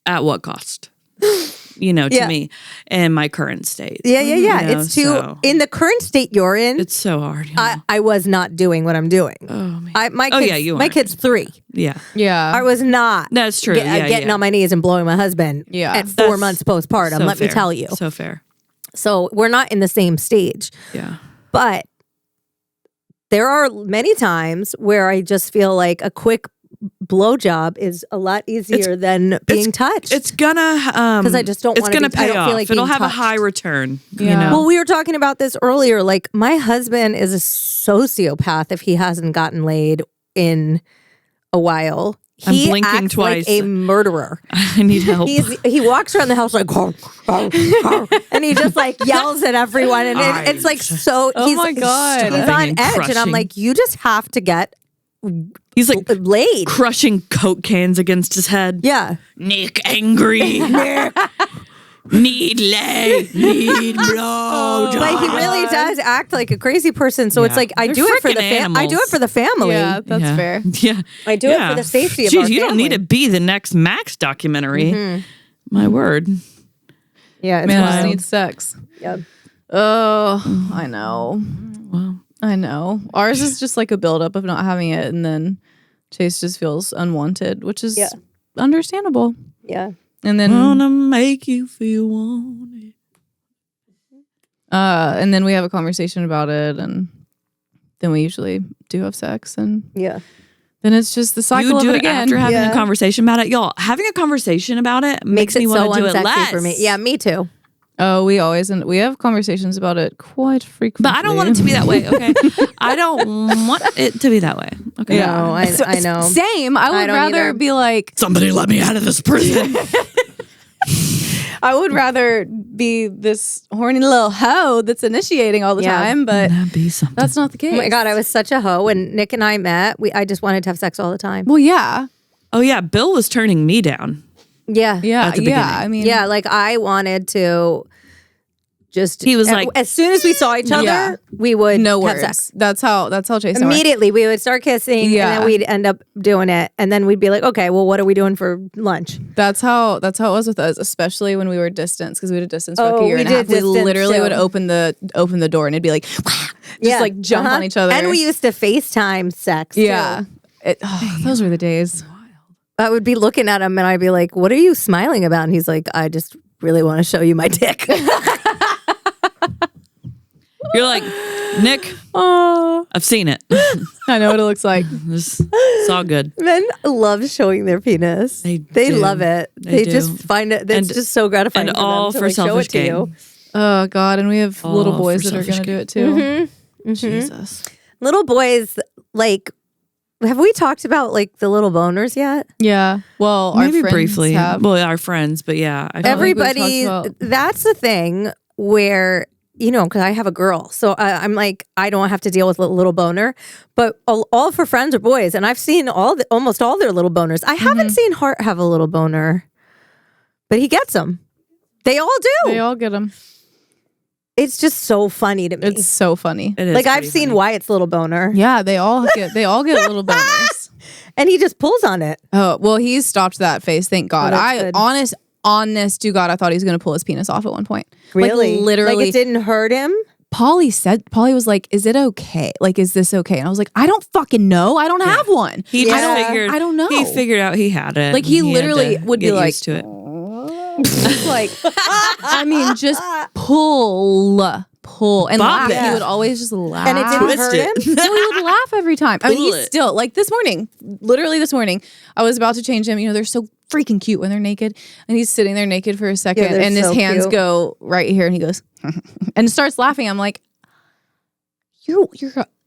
at what cost? To Yeah. me in my current state. Yeah. It's in the current state you're in. It's so hard. I was not doing what I'm doing. oh, man. My kids, yeah, you my weren't. kid's 3. Yeah. Yeah. I was not. That's true. Yeah, getting yeah. on my knees and blowing my husband. Yeah. At 4 That's months postpartum. So Let me fair. tell you. So fair. So we're not in the same stage, Yeah. but there are many times where I just feel like a quick blowjob is a lot easier than being touched. It's gonna because I just don't want to. It's gonna I pay don't off. feel like It'll being have a touched. high return. You Yeah. know? Well, we were talking about this earlier. Like, my husband is a sociopath if he hasn't gotten laid in a while. I'm He blinking acts twice. like a murderer. I need help. He walks around the house like, and he just like yells at everyone, and it's like so. Oh my God. he's on and edge, and I'm crushing. like, you just have to get He's like laid. crushing Coke cans against his head. Yeah, Nick angry. Need lay. Need blow. but he really does act like a crazy person. So it's Yeah. like I They're do it for the freaking I do it for the family. Yeah, that's fair. Yeah. I do it for the safety of Jeez, our you don't family. need to be the next Max documentary. My word. Yeah, it's Man, I wild. just need sex. Yeah. Oh, I know. Well, I know. Ours is just like a buildup of not having it, and then Chase just feels unwanted, which is understandable. Yeah. And then, wanna make you feel wanted. and then we have a conversation about it, and then we usually do have sex, and Yeah. then it's just the cycle You of do it it again. after having Yeah. a conversation about it. Y'all, having a conversation about it makes me it so want to do it unsexy less. for me. Yeah, me too. Oh, we always and we have conversations about it quite frequently. But I don't want it to be that way, okay? I don't want it to be that way. Okay. Yeah. No, I know. Same. I would don't rather either. be like, Somebody let me out of this prison. I would rather be this horny little hoe that's initiating all the Yeah. time, but That'd be something. that's not the case. Oh my God, I was such a hoe when Nick and I met. I just wanted to have sex all the time. Well, yeah. Oh yeah, Bill was turning me down. Yeah. Yeah. At the Yeah. beginning. I mean, Yeah, like I wanted to just. He was like- as soon as we saw each other, Yeah. we would no have words. sex. That's how Chase and I were. Immediately, we would start kissing, Yeah. and then we'd end up doing it, and then we'd be like, "Okay, well, what are we doing for lunch?" That's how it was with us, especially when we were distance, because we did distance for like Oh, a year we and a half. did We distance, literally too. would open the door and it'd be like, just like jump on each other. And we used to FaceTime sex. yeah. too. Those were the days. I would be looking at him, and I'd be like, "What are you smiling about?" And he's like, "I just really want to show you my dick." You're like, Nick, Oh, I've seen it. I know what it looks like. It's all good. Men love showing their penis. They They do. love it. They They just do. find it. It's just so gratifying. And for them all to, for like, show selfish it to you. gain. Oh God, and we have All little boys for that are selfish gonna do it too. Mm-hmm. Jesus. Little boys, like, have we talked about like the little boners yet? Yeah. Well, Maybe our friends briefly. have. Well, our friends, but yeah. I feel like- Everybody, talked about- that's the thing where, you know, because I have a girl, so I'm like, I don't have to deal with a little boner. But all for friends or boys, and I've seen almost all their little boners. I haven't seen Hart have a little boner, but he gets them. They all do. They all get them. It's just so funny to me. It's so funny. It is like I've pretty seen funny. Wyatt's little boner, Yeah, they all get little boners. and he just pulls on it. Oh well, he's stopped that phase. Thank God. that's good. Honest to God, I thought he was gonna pull his penis off at one point. Really, like, literally. like it didn't hurt him. Polly was like, "Is it okay? Like, is this okay?" And I was like, "I don't fucking know. I don't have one. He Yeah. just figured. I don't know. He figured out he had it. Like, he and had literally to would be get like- used to it. like, I mean, just pull, and Bop laugh. it. He would always just laugh, And it didn't Twist hurt it. him. No, he would laugh every time. I mean, Pull he's it. still like this morning, literally this morning, I was about to change him. You know, they're so freaking cute when they're naked, and he's sitting there naked for a second, they're and his so hands cute. go right here, and he goes and starts laughing. I'm like, you're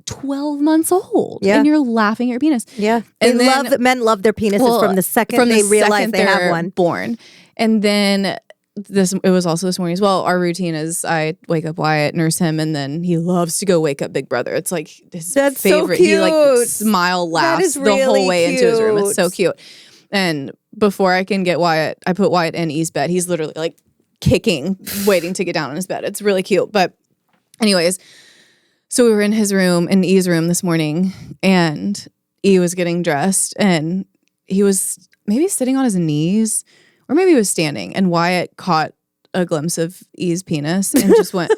12 months old, Yeah. and you're laughing at your penis. Yeah, And then- men love their penises from the second they realize they have they're one. born. And then it was also this morning as well. Our routine is I wake up Wyatt, nurse him, and then he loves to go wake up Big Brother. It's like his That's so favorite. He like cute. smile laughs is the really whole way into his room. cute. It's so cute. And before I can get Wyatt, I put Wyatt in E's bed. He's literally like kicking, waiting to get down in his bed. It's really cute. But anyways, so we were in his room, in E's room this morning, and E was getting dressed, and he was maybe sitting on his knees, or maybe he was standing, and Wyatt caught a glimpse of E's penis and just went,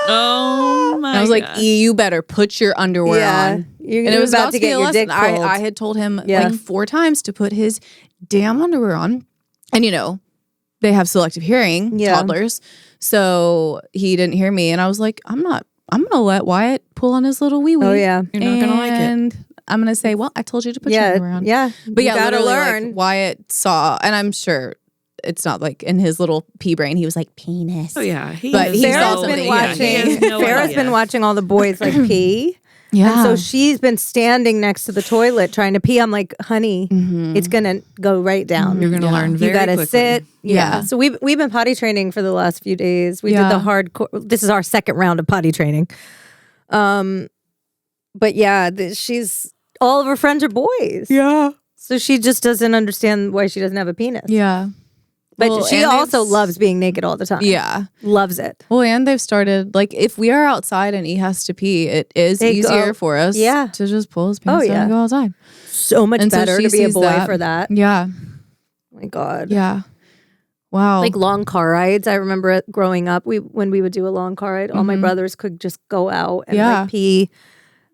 Oh my! and I was like, gosh. E, you better put your underwear on. You're And it was about to get be a your lesson. dick pulled. I had told him Yeah. like 4 times to put his damn underwear on. And you know, they have selective hearing, Yeah. toddlers. So he didn't hear me. And I was like, I'm gonna let Wyatt pull on his little wee wee. Oh yeah. You're not gonna like it. And I'm gonna say, well, I told you to put your Yeah, arm around. yeah. But You yeah, gotta literally, learn. Like, Wyatt saw, and I'm sure it's not like in his little pea brain. He was like penis. Oh yeah, he But has he's Sarah's also been something, watching. he has no Farah's idea. been watching all the boys like pee. Yeah. And so she's been standing next to the toilet trying to pee. I'm like, honey, it's gonna go right down. You're gonna learn very You gotta quickly. sit. Yeah. Yeah. So we've been potty training for the last few days. We Yeah. did the hardcore. This is our second round of potty training. But yeah, she's all of her friends are boys. yeah. So she just doesn't understand why she doesn't have a penis. Yeah. But Well, she and also it's- loves being naked all the time. Yeah. Loves it. Well, and they've started, like, if we are outside and he has to pee, it is They easier go- for us yeah. to just pull his pants down yeah. and go outside. So much And so better she to be a sees boy that. for that. Yeah. Oh my God. Yeah. Wow. Like long car rides. I remember it growing up. When we would do a long car ride, all my brothers could just go out and Yeah. like pee,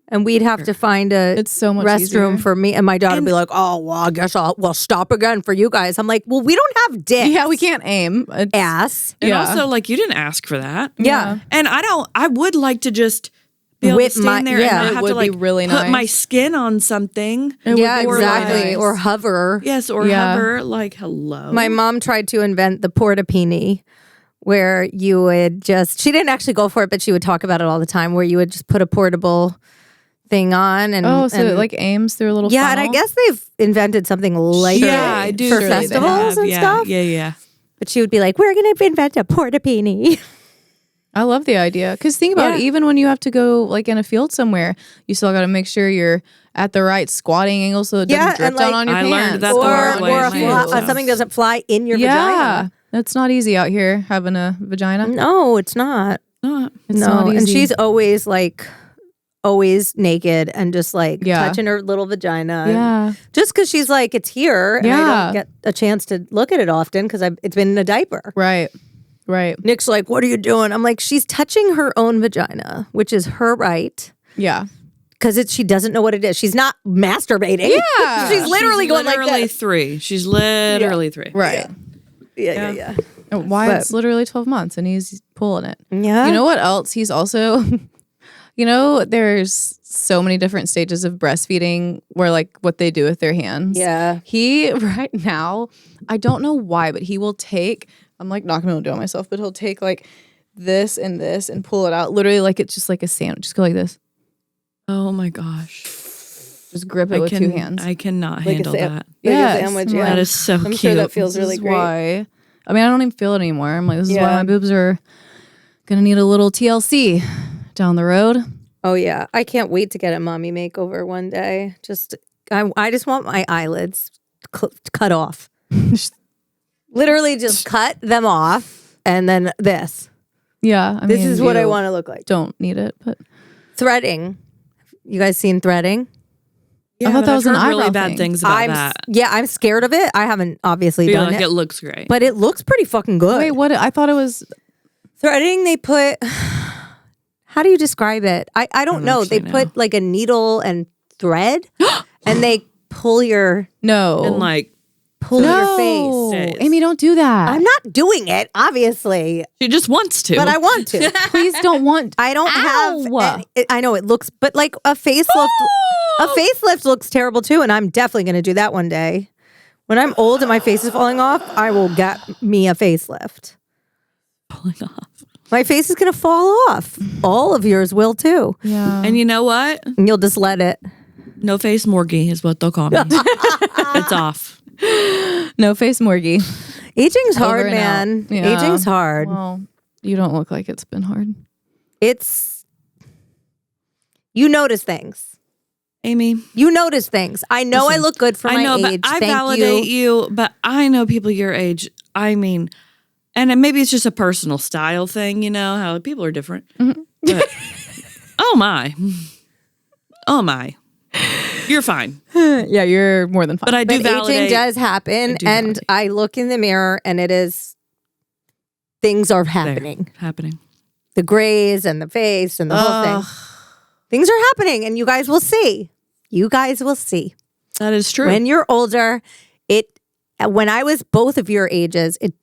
and we'd have to find a It's so much restroom easier. for me. And my dad would be like, "Oh, well, I guess we'll stop again for you guys." I'm like, "Well, we don't have dicks, yeah, we can't aim. It's- ass." And Yeah. also, like, you didn't ask for that. Yeah. And I would like to just be able Whip to stand my- there yeah. and It not have would to be like really put my nice. skin on something. Yeah, be really exactly. nice. Or hover. Yes, or Yeah. hover. Like, hello. My mom tried to invent the porta-pini, where you would just, she didn't actually go for it, but she would talk about it all the time, where you would just put a portable thing on. And Oh, so and, it like aims through a little yeah, and funnel? I guess they've invented something like yeah, I do. for Surely they festivals have. and yeah, stuff. Yeah. But she would be like, "We're going to invent a porta-pini." I love the idea. Because think about it, Yeah. even when you have to go like in a field somewhere, you still got to make sure you're at the right squatting angle so it doesn't Yeah, drip and, down like- on your I pants. learned that the or hard way or in my house. something doesn't fly in your yeah. vagina. It's not easy out here having a vagina. No, it's not. It's no, not easy. and she's always naked and just like Yeah. touching her little vagina. Yeah. Just because she's like, it's here, and I Yeah. don't get a chance to look at it often because it's been in a diaper. Right. Right. Nick's like, "What are you doing?" I'm like, "She's touching her own vagina, which is her right." Yeah. Because she doesn't know what it is. She's not masturbating. Yeah. she's literally going like literally this. 3. She's literally 3. Right. Yeah. And Wyatt's literally 12 months and he's pulling it. Yeah. You know what else? He's also, there's so many different stages of breastfeeding where like what they do with their hands. Yeah. He right now, I don't know why, but he will take, I'm like not gonna do it myself, but he'll take like this and pull it out. Literally like it's just like a sandwich. Just go like this. Oh my gosh. Just grip it with two hands. I cannot Like a handle sam- that. Like Yes. a sandwich. I'm Yeah. That is so I'm cute. sure that feels This really is great. why. I mean, I don't even feel it anymore. I'm like, this is why Yeah. my boobs are gonna need a little TLC down the road. Oh yeah, I can't wait to get a mommy makeover one day. I just want my eyelids cut off. Literally, just cut them off, and then this. Yeah, This is what I you want to look like. Don't need it, but Threading. You guys seen threading? Yeah, I thought but that I've was an heard really eyebrow bad thing. things about that. I'm scared of it. I haven't obviously I feel done like it, it looks great. but it looks pretty fucking good. wait, what? I thought it was. Threading, they put. How do you describe it? I don't know. They actually put like a needle and thread, and they pull your No. and like your face. No. Days. Amy, don't do that. I'm not doing it, obviously, she just wants to. but I want to. Please don't want. I don't Ow. have. I know it looks, but like a facelift. A facelift looks terrible too, and I'm definitely going to do that one day. When I'm old and my face is falling off, I will get me a facelift. pulling off. My face is going to fall off. All of yours will too. Yeah. And you know what? And you'll just let it. No face Morgie is what they'll call me. It's off. No face Morgie. Aging's hard, Over and man. out. Yeah. Aging's hard. Well, you don't look like it's been hard. It's. You notice things. Amy, You notice things. I know I look good for my I know, age. but I Thank validate you, but I know people your age. I mean, and then maybe it's just a personal style thing, you know, how people are different. But, oh my. You're fine. Yeah, you're more than fine. But I do But validate. aging does happen, I do and validate. I look in the mirror, and it is. Things are happening. Happening. The grays and the face and the whole thing. Things are happening, and you guys will see. You guys will see. That is true. When you're older, when I was both of your ages, it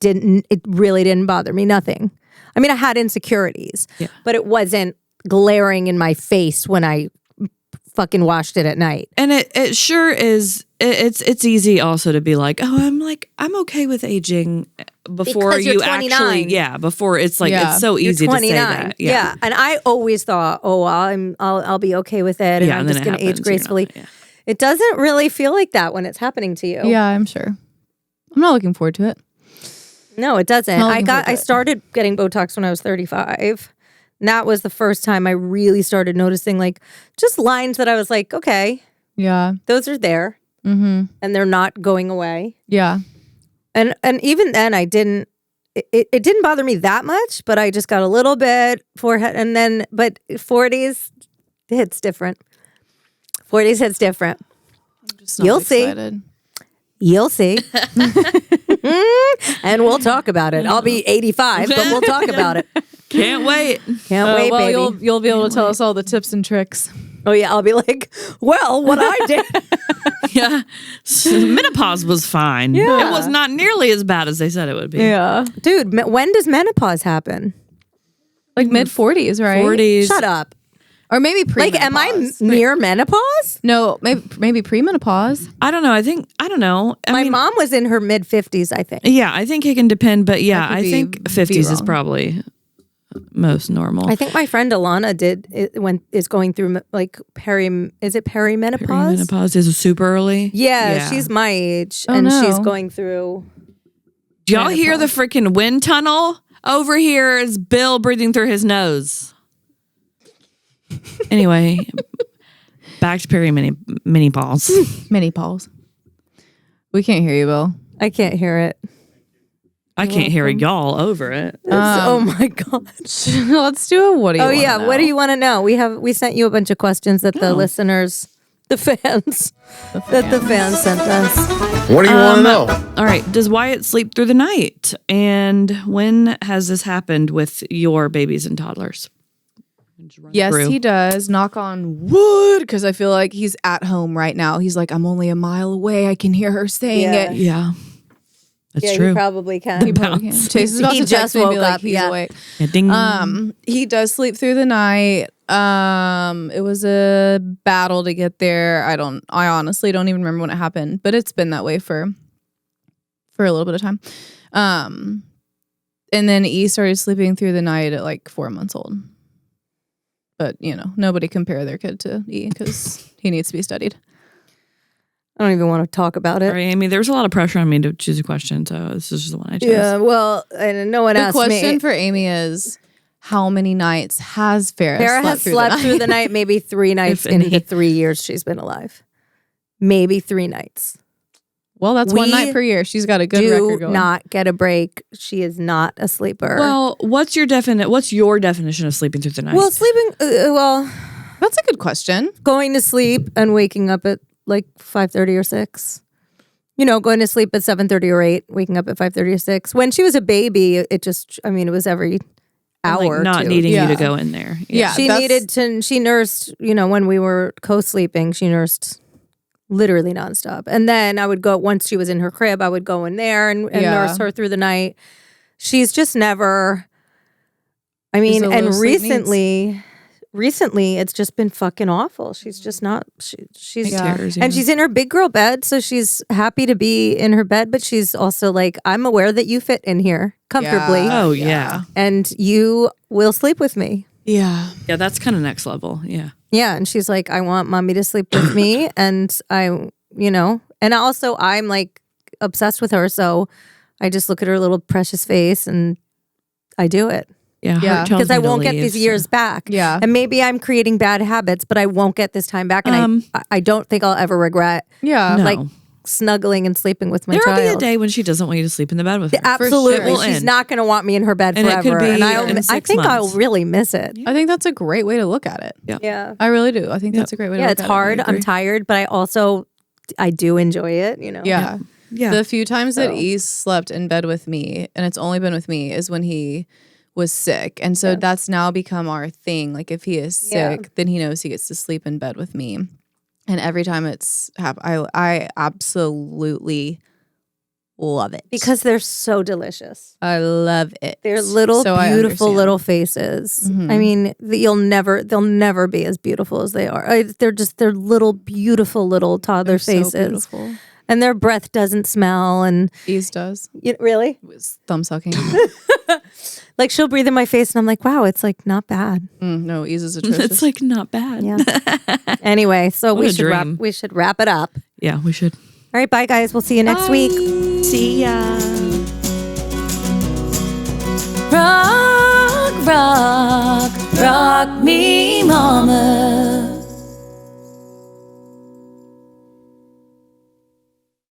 really didn't bother me. Nothing. I mean, I had insecurities, Yeah. but it wasn't glaring in my face when I fucking washed it at night. And it sure is. It's easy also to be like, oh, I'm okay with aging before Because you're you 29. actually, before it's like Yeah. it's so You're easy 29. to say that. Yeah. And I always thought, I'll be okay with it, and Yeah, I'm and then just it going to age happens, you're not, gracefully. yeah. It doesn't really feel like that when it's happening to you. Yeah, I'm sure. I'm not looking forward to it. No, it doesn't. Not looking forward to I it. started getting Botox when I was 35. And that was the first time I really started noticing like just lines that I was like, okay, Yeah. those are there and they're not going away. Yeah. And even then I didn't it didn't bother me that much, but I just got a little bit forehead and then but 40s hits different. 40s hits different. Just not You'll see. excited. You'll see. And we'll talk about it. I'll be 85, but we'll talk about it. Can't wait. Can't wait, well, baby. you'll be able to tell us all the tips and tricks. Oh yeah, I'll be like, well, what I did. Yeah. Menopause was fine. Yeah. It was not nearly as bad as they said it would be. Yeah. Dude, when does menopause happen? Like mid 40s, right? 40s. Shut up. Or maybe pre. Like, am I near menopause? No, maybe premenopause. I don't know. I know. My mom was in her mid 50s, I think. Yeah, I think it can depend, but yeah, could I be think 50s is wrong. probably most normal. I think my friend Alana is going through like is it perimenopause? Menopause is super early. Yeah, she's my age, Oh, and no. she's going through. Do y'all hear the freaking wind tunnel? Over here is Bill breathing through his nose. Anyway, back to menopause. Menopause. We can't hear you, Bill. I can't hear it. I can't hear y'all over it. Oh my god. Let's do a what do you Oh wanna yeah, know? what do you want to know? We sent you a bunch of questions that the listeners, the fans sent us. What do you want to know? All right. Does Wyatt sleep through the night? And when has this happened with your babies and toddlers? Yes, through. he does. Knock on wood, because I feel like he's at home right now. He's like, I'm only a mile away. I can hear her saying Yeah. it. Yeah. That's Yeah, true. you probably can. He probably can. Chase is about He to just text me and be woke like, up, he's yeah. awake. Yeah, ding. He does sleep through the night. It was a battle to get there. I honestly don't even remember when it happened, but it's been that way for a little bit of time. And then E started sleeping through the night at like 4 months old. But, nobody compare their kid to E because he needs to be studied. I don't even want to talk about it. All right, Amy, there was a lot of pressure on me to choose a question, so this is just the one I chose. Yeah, well, and no one The asked question me. for Amy is, how many nights has Farah Farah has slept through the night maybe 3 nights If in any. the 3 years she's been alive. Maybe 3 nights. Well, that's We one night per year. She's got a good Do record going. not get a break. She is not a sleeper. Well, what's your definition of sleeping through the night? well, sleeping. That's a good question. Going to sleep and waking up at like 5:30 or 6. Going to sleep at 7:30 or 8, waking up at 5:30 or 6. When she was a baby, it was every hour. like or not two. needing you Yeah. to go in there. Yeah. She nursed, when we were co-sleeping, she nursed literally nonstop. And then I would go, once she was in her crib, I would go in there and Yeah. nurse her through the night. She's just never, I mean, There's a and low sleep recently it's just been fucking awful. She's just not, she's, Tears, and yeah. she's in her big girl bed. So she's happy to be in her bed, but she's also like, I'm aware that you fit in here comfortably Yeah. Oh, yeah. and you will sleep with me. Yeah. Yeah, that's kind of next level. Yeah. Yeah, and she's like, I want mommy to sleep with me, and and also I'm like obsessed with her, so I just look at her little precious face and I do it Yeah. Yeah. heart tells because I me to won't get leave, these so- years back. Yeah. and maybe I'm creating bad habits, but I won't get this time back, and I don't think I'll ever regret Yeah. No. like snuggling and sleeping with my There will child. be a day when she doesn't want you to sleep in the bed with her. Absolutely, It will she's end. not going to want me in her bed And it forever, could be and in I 6 think I'll months. really miss it. I think that's a great way to look at it. Yeah, I really do. I think that's a great way to yeah, look it's at hard. it. I'm tired, but I do enjoy it. Yeah. Yeah. The few times that So- E slept in bed with me, and it's only been with me, is when he was sick. And so that's now become our thing. Like if he is sick, Yeah. then he knows he gets to sleep in bed with me. And every time it's I absolutely love it. because they're so delicious. I love it. They're little, So I beautiful understand. little faces. I mean, they'll never be as beautiful as they are. They're little, beautiful little toddler They're so faces. beautiful. And their breath doesn't smell. And Ease does. really? Thumb sucking. Like she'll breathe in my face and I'm like, wow, it's like not bad. No, Ease is atrocious. It's like not bad. Yeah. Anyway, so What a we should wrap it up. Yeah, we should. All right, bye guys. We'll see you next week. See ya. Rock, rock, rock me, mama.